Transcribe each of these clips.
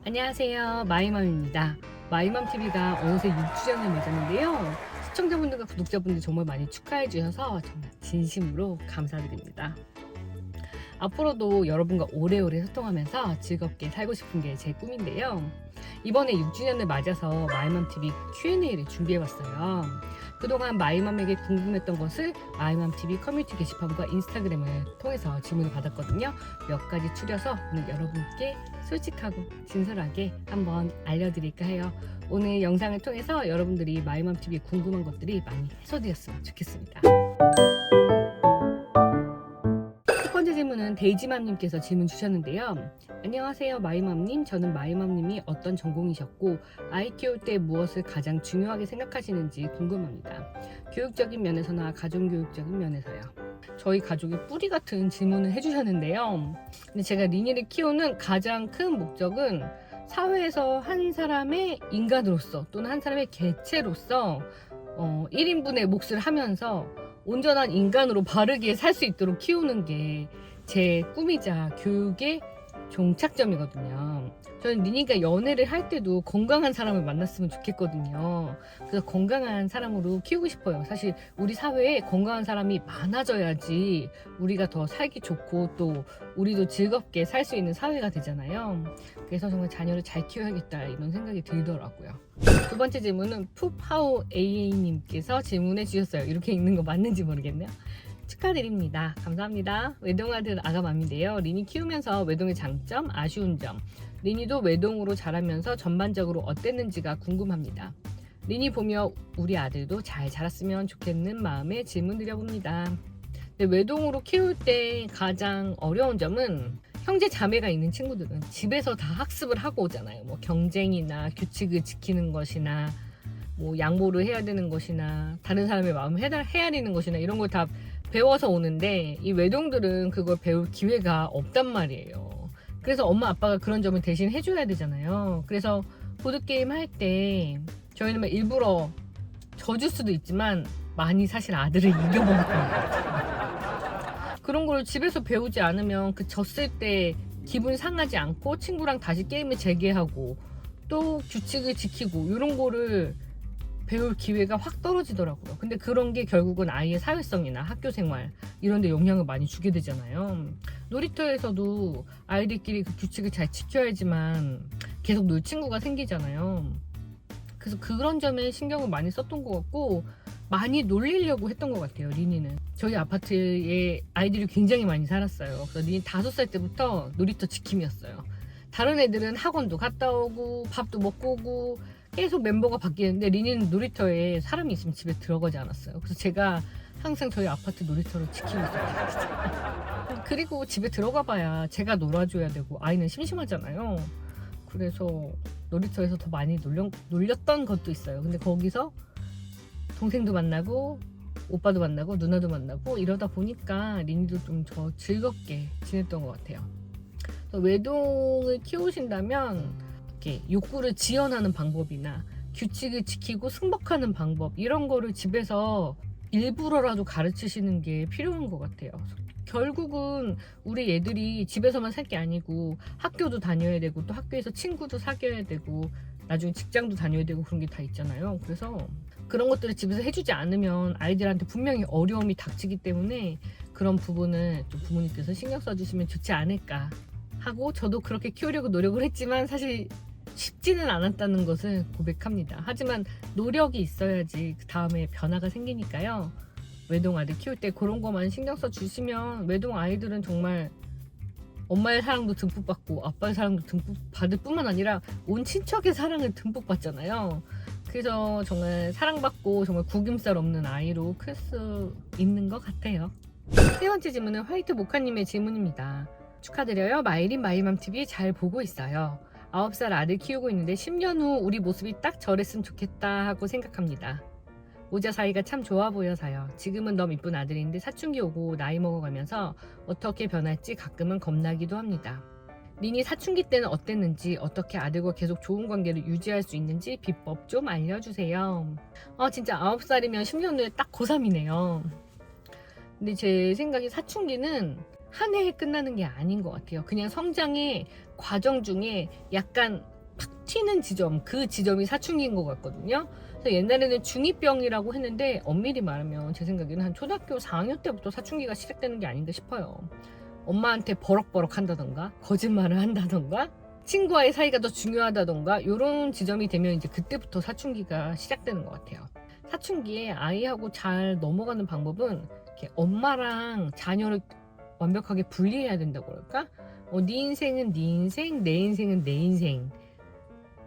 안녕하세요. 마이맘입니다. 마이맘TV가 어느새 6주년을 맞았는데요. 시청자분들과 구독자분들 정말 많이 축하해 주셔서 정말 진심으로 감사드립니다. 앞으로도 여러분과 오래오래 소통하면서 즐겁게 살고 싶은 게 제 꿈인데요. 이번에 6주년을 맞아서 마이맘TV Q&A를 준비해봤어요. 그동안 마이맘에게 궁금했던 것을 마이맘TV 커뮤니티 게시판과 인스타그램을 통해서 질문을 받았거든요. 몇 가지 추려서 오늘 여러분께 솔직하고 진솔하게 한번 알려드릴까 해요. 오늘 영상을 통해서 여러분들이 마이맘TV에 궁금한 것들이 많이 해소되었으면 좋겠습니다. 첫 번째 질문은 데이지맘님께서 질문 주셨는데요. 안녕하세요 마이맘님. 저는 마이맘님이 어떤 전공이셨고 아이 키울 때 무엇을 가장 중요하게 생각하시는지 궁금합니다. 교육적인 면에서나 가정교육적인 면에서요. 저희 가족의 뿌리 같은 질문을 해주셨는데요. 근데 제가 리니를 키우는 가장 큰 목적은 사회에서 한 사람의 인간으로서 또는 한 사람의 개체로서 1인분의 몫을 하면서 온전한 인간으로 바르게 살 수 있도록 키우는 게 제 꿈이자 교육의 종착점이거든요. 저는 리니가 연애를 할 때도 건강한 사람을 만났으면 좋겠거든요. 그래서 건강한 사람으로 키우고 싶어요. 사실 우리 사회에 건강한 사람이 많아져야지 우리가 더 살기 좋고 또 우리도 즐겁게 살 수 있는 사회가 되잖아요. 그래서 정말 자녀를 잘 키워야겠다 이런 생각이 들더라고요. 두 번째 질문은 푸파오 AA님께서 질문해 주셨어요. 이렇게 읽는 거 맞는지 모르겠네요. 축하드립니다. 감사합니다. 외동아들 아가맘인데요. 리니 키우면서 외동의 장점, 아쉬운 점, 리니도 외동으로 자라면서 전반적으로 어땠는지가 궁금합니다. 리니 보며 우리 아들도 잘 자랐으면 좋겠는 마음에 질문 드려봅니다. 외동으로 키울 때 가장 어려운 점은 형제 자매가 있는 친구들은 집에서 다 학습을 하고 오잖아요. 뭐 경쟁이나 규칙을 지키는 것이나 뭐 양보를 해야 되는 것이나 다른 사람의 마음을 헤아리는 것이나 이런 걸 다 배워서 오는데 이 외동들은 그걸 배울 기회가 없단 말이에요. 그래서 엄마 아빠가 그런 점을 대신 해줘야 되잖아요. 그래서 보드게임 할 때 저희는 막 일부러 져줄 수도 있지만 많이 사실 아들을 이겨먹었던 것 같아요. 그런 걸 집에서 배우지 않으면 그 졌을 때 기분 상하지 않고 친구랑 다시 게임을 재개하고 또 규칙을 지키고 이런 거를 배울 기회가 확 떨어지더라고요. 근데 그런 게 결국은 아이의 사회성이나 학교 생활 이런 데 영향을 많이 주게 되잖아요. 놀이터에서도 아이들끼리 그 규칙을 잘 지켜야지만 계속 놀 친구가 생기잖아요. 그래서 그런 점에 신경을 많이 썼던 것 같고 많이 놀리려고 했던 것 같아요. 리니는 저희 아파트에 아이들이 굉장히 많이 살았어요. 그래서 리니 5살 때부터 놀이터 지킴이었어요. 다른 애들은 학원도 갔다 오고 밥도 먹고 오고 계속 멤버가 바뀌는데 리니는 놀이터에 사람이 있으면 집에 들어가지 않았어요. 그래서 제가 항상 저희 아파트 놀이터를 지키고 있었어요. 그리고 집에 들어가 봐야 제가 놀아줘야 되고 아이는 심심하잖아요. 그래서 놀이터에서 더 많이 놀렸던 것도 있어요. 근데 거기서 동생도 만나고 오빠도 만나고 누나도 만나고 이러다 보니까 리니도 좀 더 즐겁게 지냈던 것 같아요. 외동을 키우신다면 이렇게 욕구를 지연하는 방법이나 규칙을 지키고 승복하는 방법 이런 거를 집에서 일부러라도 가르치시는 게 필요한 것 같아요. 결국은 우리 애들이 집에서만 살 게 아니고 학교도 다녀야 되고 또 학교에서 친구도 사귀어야 되고 나중에 직장도 다녀야 되고 그런 게 다 있잖아요. 그래서 그런 것들을 집에서 해주지 않으면 아이들한테 분명히 어려움이 닥치기 때문에 그런 부분을 좀 부모님께서 신경 써주시면 좋지 않을까 하고 저도 그렇게 키우려고 노력을 했지만 사실 쉽지는 않았다는 것을 고백합니다. 하지만 노력이 있어야지 그 다음에 변화가 생기니까요. 외동 아들 키울 때 그런 것만 신경 써 주시면 외동 아이들은 정말 엄마의 사랑도 듬뿍 받고 아빠의 사랑도 듬뿍 받을 뿐만 아니라 온 친척의 사랑을 듬뿍 받잖아요. 그래서 정말 사랑받고 정말 구김살 없는 아이로 클 수 있는 것 같아요. 세 번째 질문은 화이트 모카님의 질문입니다. 축하드려요. 마이린 마이맘TV 잘 보고 있어요. 9살 아들 키우고 있는데 10년 후 우리 모습이 딱 저랬으면 좋겠다 하고 생각합니다. 모자 사이가 참 좋아 보여서요. 지금은 너무 이쁜 아들인데 사춘기 오고 나이 먹어가면서 어떻게 변할지 가끔은 겁나기도 합니다. 리니 사춘기 때는 어땠는지 어떻게 아들과 계속 좋은 관계를 유지할 수 있는지 비법 좀 알려주세요. 진짜 9살이면 10년 후에 딱 고3이네요. 근데 제 생각에 사춘기는 한 해에 끝나는 게 아닌 것 같아요. 그냥 성장의 과정 중에 약간 팍 튀는 지점, 그 지점이 사춘기인 것 같거든요. 그래서 옛날에는 중2병이라고 했는데 엄밀히 말하면 제 생각에는 한 초등학교 4학년 때부터 사춘기가 시작되는 게 아닌가 싶어요. 엄마한테 버럭버럭 한다던가 거짓말을 한다던가 친구와의 사이가 더 중요하다던가 이런 지점이 되면 이제 그때부터 사춘기가 시작되는 것 같아요. 사춘기에 아이하고 잘 넘어가는 방법은 이렇게 엄마랑 자녀를 완벽하게 분리해야 된다고 그럴까? 네 인생은 네 인생, 내 인생은 내 인생.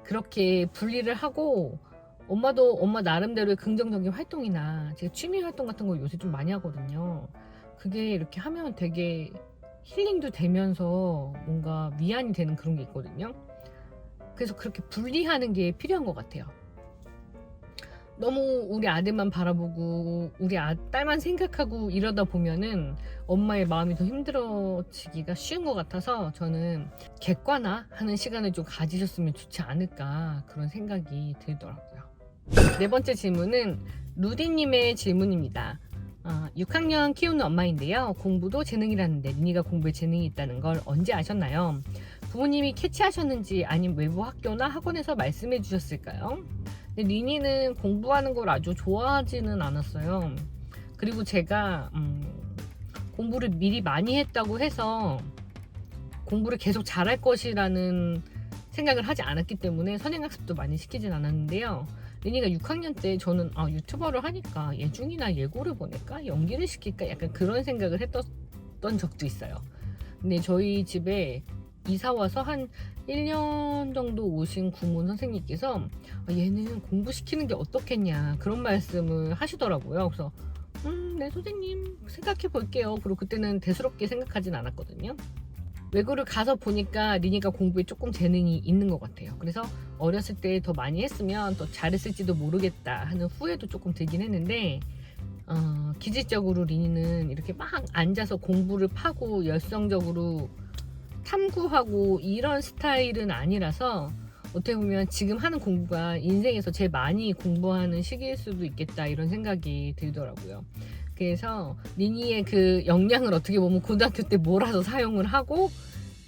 그렇게 분리를 하고 엄마도 엄마 나름대로의 긍정적인 활동이나 제가 취미 활동 같은 거 요새 좀 많이 하거든요. 그게 이렇게 하면 되게 힐링도 되면서 뭔가 위안이 되는 그런 게 있거든요. 그래서 그렇게 분리하는 게 필요한 것 같아요. 너무 우리 아들만 바라보고 우리 딸만 생각하고 이러다 보면은 엄마의 마음이 더 힘들어지기가 쉬운 것 같아서 저는 객관화하는 시간을 좀 가지셨으면 좋지 않을까 그런 생각이 들더라고요. 네 번째 질문은 루디님의 질문입니다. 6학년 키우는 엄마인데요. 공부도 재능이라는데 니니가 공부에 재능이 있다는 걸 언제 아셨나요? 부모님이 캐치하셨는지 아니면 외부 학교나 학원에서 말씀해 주셨을까요? 근데 니니는 공부하는 걸 아주 좋아하지는 않았어요. 그리고 제가 공부를 미리 많이 했다고 해서 공부를 계속 잘할 것이라는 생각을 하지 않았기 때문에 선행학습도 많이 시키진 않았는데요. 니니가 6학년 때 저는 유튜버를 하니까 예중이나 예고를 보낼까? 연기를 시킬까? 약간 그런 생각을 했던 적도 있어요. 근데 저희 집에 이사와서 한 1년 정도 오신 구몬 선생님께서 얘는 공부시키는 게 어떻겠냐 그런 말씀을 하시더라고요. 그래서 네 선생님 생각해 볼게요. 그리고 그때는 대수롭게 생각하진 않았거든요. 외고를 가서 보니까 니니가 공부에 조금 재능이 있는 것 같아요. 그래서 어렸을 때 더 많이 했으면 더 잘했을지도 모르겠다 하는 후회도 조금 들긴 했는데 기질적으로 리니는 이렇게 막 앉아서 공부를 파고 열성적으로 탐구하고 이런 스타일은 아니라서 어떻게 보면 지금 하는 공부가 인생에서 제일 많이 공부하는 시기일 수도 있겠다 이런 생각이 들더라고요. 그래서 니니의 그 역량을 어떻게 보면 고등학교 때 몰아서 사용을 하고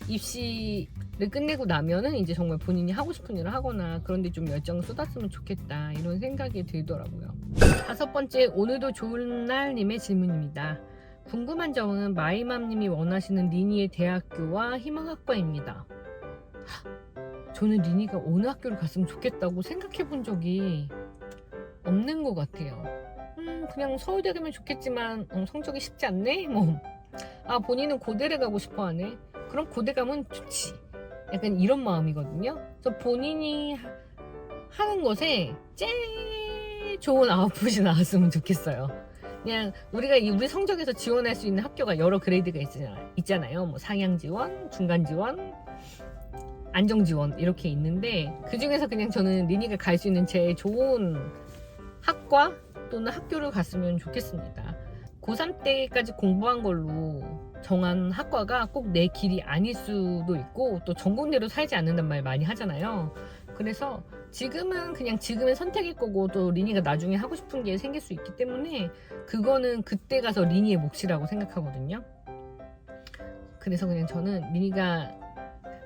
입시를 끝내고 나면은 이제 정말 본인이 하고 싶은 일을 하거나 그런 데 좀 열정을 쏟았으면 좋겠다 이런 생각이 들더라고요. 다섯 번째, 오늘도 좋은 날 님의 질문입니다. 궁금한 점은 마이맘님이 원하시는 니니의 대학교와 희망학과입니다. 저는 니니가 어느 학교를 갔으면 좋겠다고 생각해 본 적이 없는 것 같아요. 그냥 서울대 가면 좋겠지만 성적이 쉽지 않네? 본인은 고대를 가고 싶어 하네? 그럼 고대 가면 좋지. 약간 이런 마음이거든요. 그래서 본인이 하는 것에 제일 좋은 아웃풋이 나왔으면 좋겠어요. 그냥 우리 성적에서 지원할 수 있는 학교가 여러 그레이드가 있잖아요. 뭐 상향 지원, 중간 지원, 안정 지원 이렇게 있는데 그 중에서 그냥 저는 니니가 갈 수 있는 제일 좋은 학과 또는 학교를 갔으면 좋겠습니다. 고3 때까지 공부한 걸로 정한 학과가 꼭 내 길이 아닐 수도 있고 또 전공대로 살지 않는단 말 많이 하잖아요. 그래서 지금은 그냥 지금의 선택일 거고 또 리니가 나중에 하고 싶은 게 생길 수 있기 때문에 그거는 그때 가서 리니의 몫이라고 생각하거든요. 그래서 그냥 저는 리니가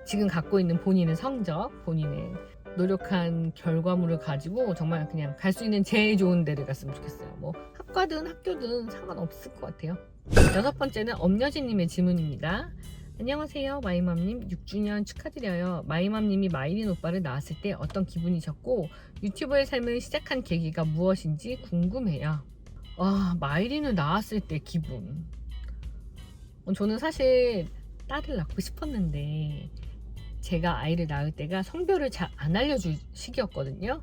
지금 갖고 있는 본인의 성적, 본인의 노력한 결과물을 가지고 정말 그냥 갈 수 있는 제일 좋은 데를 갔으면 좋겠어요. 뭐 학과든 학교든 상관없을 것 같아요. 여섯 번째는 엄여진님의 질문입니다. 안녕하세요 마이맘님, 6주년 축하드려요. 마이맘님이 마이린 오빠를 낳았을 때 어떤 기분이셨고 유튜버의 삶을 시작한 계기가 무엇인지 궁금해요. 마이린을 낳았을 때 기분, 저는 사실 딸을 낳고 싶었는데 제가 아이를 낳을 때가 성별을 잘 안 알려줄 시기였거든요.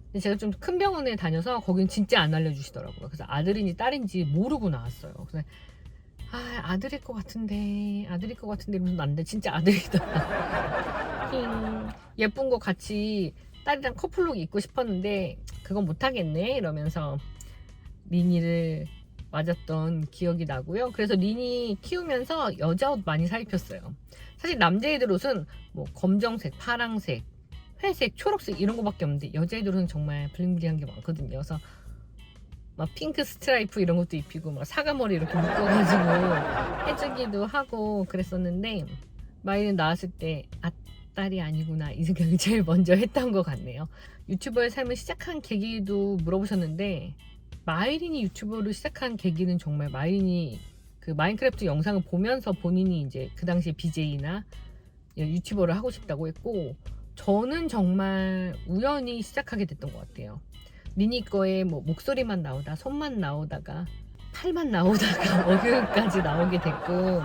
근데 제가 좀 큰 병원에 다녀서 거긴 진짜 안 알려주시더라고요. 그래서 아들인지 딸인지 모르고 나왔어요. 그래서 아들일 것 같은데 이러면서 났는데 진짜 아들이다. 예쁜 거 같이 딸이랑 커플룩 입고 싶었는데 그건 못하겠네 이러면서 리니를 맞았던 기억이 나고요. 그래서 리니 키우면서 여자 옷 많이 사 입혔어요. 사실 남자애들 옷은 뭐 검정색, 파랑색, 회색, 초록색 이런 거밖에 없는데 여자애들은 정말 블링블링한 게 많거든요. 그래서 막 핑크 스트라이프 이런 것도 입히고 막 사과머리 이렇게 묶어가지고 해주기도 하고 그랬었는데 마이는 나왔을 때 딸이 아니구나 이 생각을 제일 먼저 했던 것 같네요. 유튜버의 삶을 시작한 계기도 물어보셨는데, 마이린이 유튜버를 시작한 계기는 정말 마이린이 그 마인크래프트 영상을 보면서 본인이 이제 그 당시에 BJ나 유튜버를 하고 싶다고 했고, 저는 정말 우연히 시작하게 됐던 것 같아요. 리니 거에 뭐 목소리만 나오다 손만 나오다가 팔만 나오다가 얼굴까지 나오게 됐고,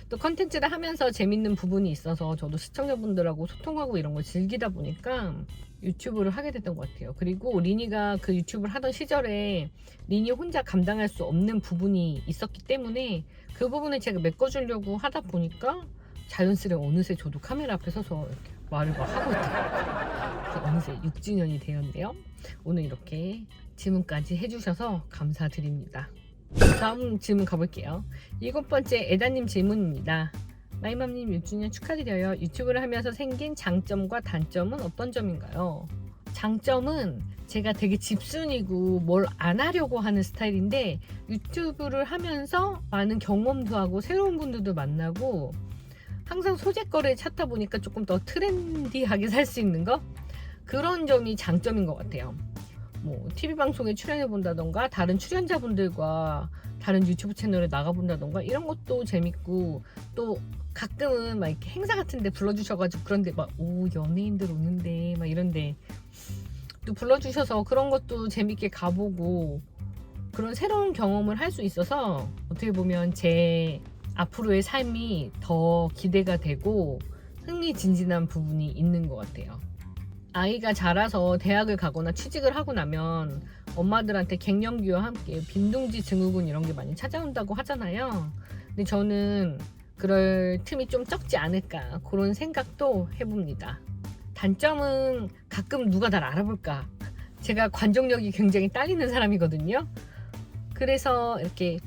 또 컨텐츠를 하면서 재밌는 부분이 있어서 저도 시청자분들하고 소통하고 이런 걸 즐기다 보니까 유튜브를 하게 됐던 것 같아요. 그리고 리니가 그 유튜브를 하던 시절에 리니 혼자 감당할 수 없는 부분이 있었기 때문에 그 부분을 제가 메꿔주려고 하다 보니까 자연스레 어느새 저도 카메라 앞에 서서 이렇게 말을 막 하고 있더라고요. 그래서 어느새 6주년이 되었네요. 오늘 이렇게 질문까지 해주셔서 감사드립니다. 다음 질문 가볼게요. 7번째 에다님 질문입니다. 마이맘님 6주년 축하드려요. 유튜브를 하면서 생긴 장점과 단점은 어떤 점인가요? 장점은 제가 되게 집순이고 뭘 안 하려고 하는 스타일인데, 유튜브를 하면서 많은 경험도 하고 새로운 분들도 만나고 항상 소재거리를 찾다 보니까 조금 더 트렌디하게 살 수 있는 거? 그런 점이 장점인 것 같아요. 뭐 TV 방송에 출연해 본다던가 다른 출연자분들과 다른 유튜브 채널에 나가 본다던가 이런 것도 재밌고, 또 가끔은 막 이렇게 행사 같은 데 불러주셔가지고 그런데 막 오 연예인들 오는데 막 이런데 또 불러주셔서 그런 것도 재밌게 가보고, 그런 새로운 경험을 할 수 있어서 어떻게 보면 제 앞으로의 삶이 더 기대가 되고 흥미진진한 부분이 있는 것 같아요. 아이가 자라서 대학을 가거나 취직을 하고 나면 엄마들한테 갱년기와 함께 빈둥지 증후군 이런 게 많이 찾아온다고 하잖아요. 근데 저는 그럴 틈이 좀 적지 않을까 그런 생각도 해봅니다. 단점은 가끔 누가 날 알아볼까. 제가 관종력이 굉장히 딸리는 사람이거든요. 그래서 이렇게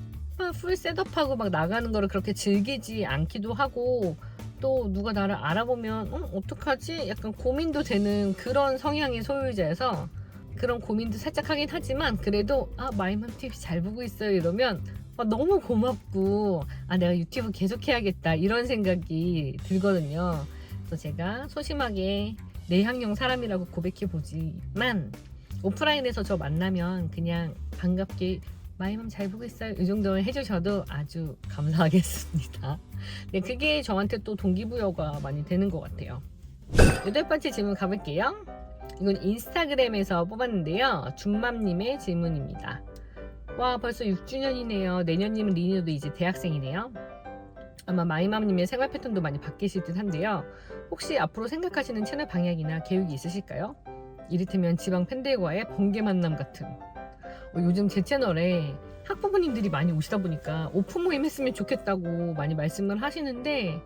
풀 셋업하고 막 나가는 거를 그렇게 즐기지 않기도 하고, 또 누가 나를 알아보면 어떡하지? 약간 고민도 되는 그런 성향의 소유자여서 그런 고민도 살짝 하긴 하지만, 그래도 마이맘 TV 잘 보고 있어요 이러면 너무 고맙고 내가 유튜브 계속 해야겠다 이런 생각이 들거든요. 그래서 제가 소심하게 내향형 사람이라고 고백해 보지만 오프라인에서 저 만나면 그냥 반갑게 마이맘 잘 보고 있어요 이 정도는 해주셔도 아주 감사하겠습니다. 네, 그게 저한테 또 동기부여가 많이 되는 것 같아요. 8번째 질문 가볼게요. 이건 인스타그램에서 뽑았는데요. 준맘님의 질문입니다. 와, 벌써 6주년이네요. 내년이면 리니도 이제 대학생이네요. 아마 마이맘님의 생활 패턴도 많이 바뀌실 듯 한데요. 혹시 앞으로 생각하시는 채널 방향이나 계획이 있으실까요? 이를테면 지방 팬들과의 번개 만남 같은. 요즘 제 채널에 학부모님들이 많이 오시다 보니까 오픈 모임 했으면 좋겠다고 많이 말씀을 하시는데,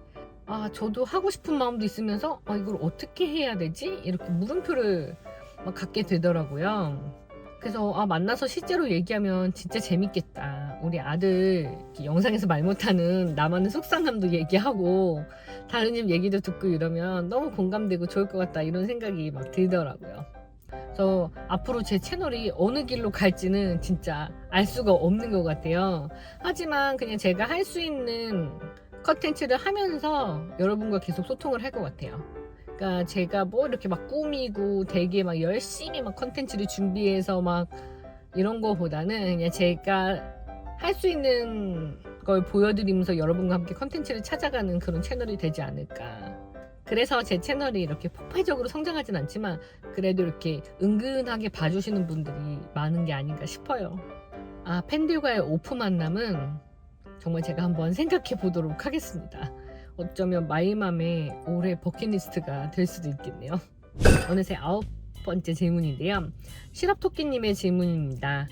저도 하고 싶은 마음도 있으면서 이걸 어떻게 해야 되지? 이렇게 물음표를 막 갖게 되더라고요. 그래서 만나서 실제로 얘기하면 진짜 재밌겠다. 우리 아들 영상에서 말 못하는 나만의 속상함도 얘기하고 다른 집 얘기도 듣고 이러면 너무 공감되고 좋을 것 같다 이런 생각이 막 들더라고요. 그래서 앞으로 제 채널이 어느 길로 갈지는 진짜 알 수가 없는 것 같아요. 하지만 그냥 제가 할 수 있는 컨텐츠를 하면서 여러분과 계속 소통을 할 것 같아요. 그러니까 제가 뭐 이렇게 막 꾸미고 되게 막 열심히 막 컨텐츠를 준비해서 막 이런 거보다는 그냥 제가 할 수 있는 걸 보여드리면서 여러분과 함께 컨텐츠를 찾아가는 그런 채널이 되지 않을까. 그래서 제 채널이 이렇게 폭발적으로 성장하진 않지만 그래도 이렇게 은근하게 봐주시는 분들이 많은 게 아닌가 싶어요. 팬들과의 오프 만남은 정말 제가 한번 생각해 보도록 하겠습니다. 어쩌면 마이맘의 올해 버킷리스트가 될 수도 있겠네요. 어느새 9번째 질문인데요. 실업토끼님의 질문입니다.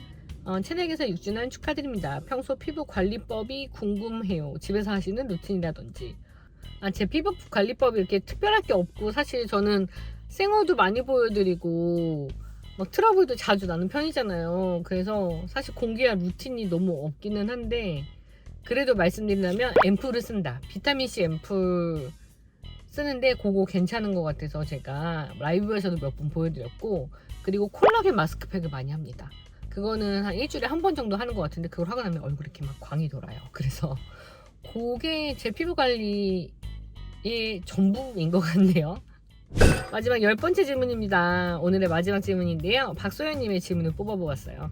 채널에서 6주년 축하드립니다. 평소 피부 관리법이 궁금해요. 집에서 하시는 루틴이라든지. 제 피부 관리법이 이렇게 특별할 게 없고, 사실 저는 생얼도 많이 보여드리고 막 트러블도 자주 나는 편이잖아요. 그래서 사실 공개할 루틴이 너무 없기는 한데, 그래도 말씀드리자면 앰플을 쓴다. 비타민C 앰플 쓰는데 그거 괜찮은 것 같아서 제가 라이브에서도 몇 번 보여드렸고, 그리고 콜라겐 마스크팩을 많이 합니다. 그거는 한 일주일에 한 번 정도 하는 것 같은데 그걸 하고 나면 얼굴이 이렇게 막 광이 돌아요. 그래서 그게 제 피부 관리에 전부인 것 같네요. 마지막 10번째 질문입니다. 오늘의 마지막 질문인데요. 박소연님의 질문을 뽑아보았어요.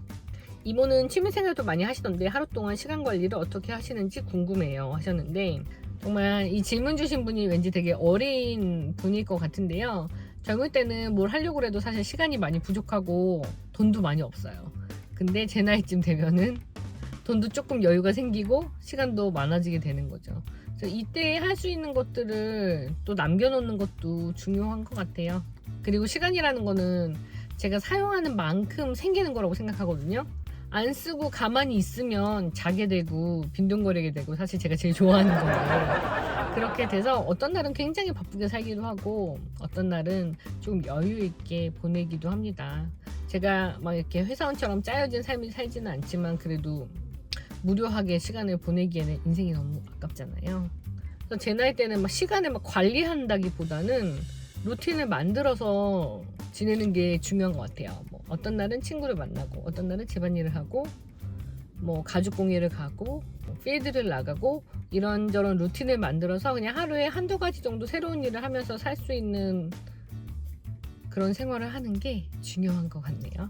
이모는 취미생활도 많이 하시던데 하루 동안 시간 관리를 어떻게 하시는지 궁금해요 하셨는데, 정말 이 질문 주신 분이 왠지 되게 어린 분일 것 같은데요. 젊을 때는 뭘 하려고 해도 사실 시간이 많이 부족하고 돈도 많이 없어요. 근데 제 나이쯤 되면은 돈도 조금 여유가 생기고 시간도 많아지게 되는 거죠. 그래서 이때 할 수 있는 것들을 또 남겨놓는 것도 중요한 것 같아요. 그리고 시간이라는 거는 제가 사용하는 만큼 생기는 거라고 생각하거든요. 안 쓰고 가만히 있으면 자게 되고 빈둥거리게 되고, 사실 제가 제일 좋아하는 건데, 그렇게 돼서 어떤 날은 굉장히 바쁘게 살기도 하고 어떤 날은 좀 여유 있게 보내기도 합니다. 제가 막 이렇게 회사원처럼 짜여진 삶을 살지는 않지만 그래도 무료하게 시간을 보내기에는 인생이 너무 아깝잖아요. 그래서 제 나이 때는 막 시간을 막 관리한다기보다는 루틴을 만들어서 지내는 게 중요한 것 같아요. 뭐 어떤 날은 친구를 만나고, 어떤 날은 집안일을 하고, 뭐 가죽 공예를 가고, 뭐 필드를 나가고, 이런저런 루틴을 만들어서 그냥 하루에 한두 가지 정도 새로운 일을 하면서 살 수 있는 그런 생활을 하는 게 중요한 것 같네요.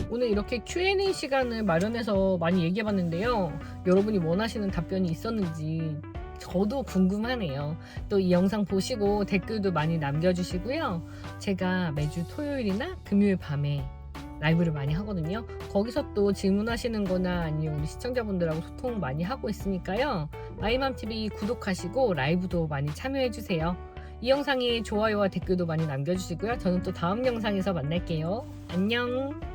오늘 이렇게 Q&A 시간을 마련해서 많이 얘기해봤는데요. 여러분이 원하시는 답변이 있었는지 저도 궁금하네요. 또 이 영상 보시고 댓글도 많이 남겨주시고요. 제가 매주 토요일이나 금요일 밤에 라이브를 많이 하거든요. 거기서 또 질문하시는 거나 아니면 우리 시청자분들하고 소통 많이 하고 있으니까요. 마이맘TV 구독하시고 라이브도 많이 참여해주세요. 이 영상에 좋아요와 댓글도 많이 남겨주시고요. 저는 또 다음 영상에서 만날게요. 안녕.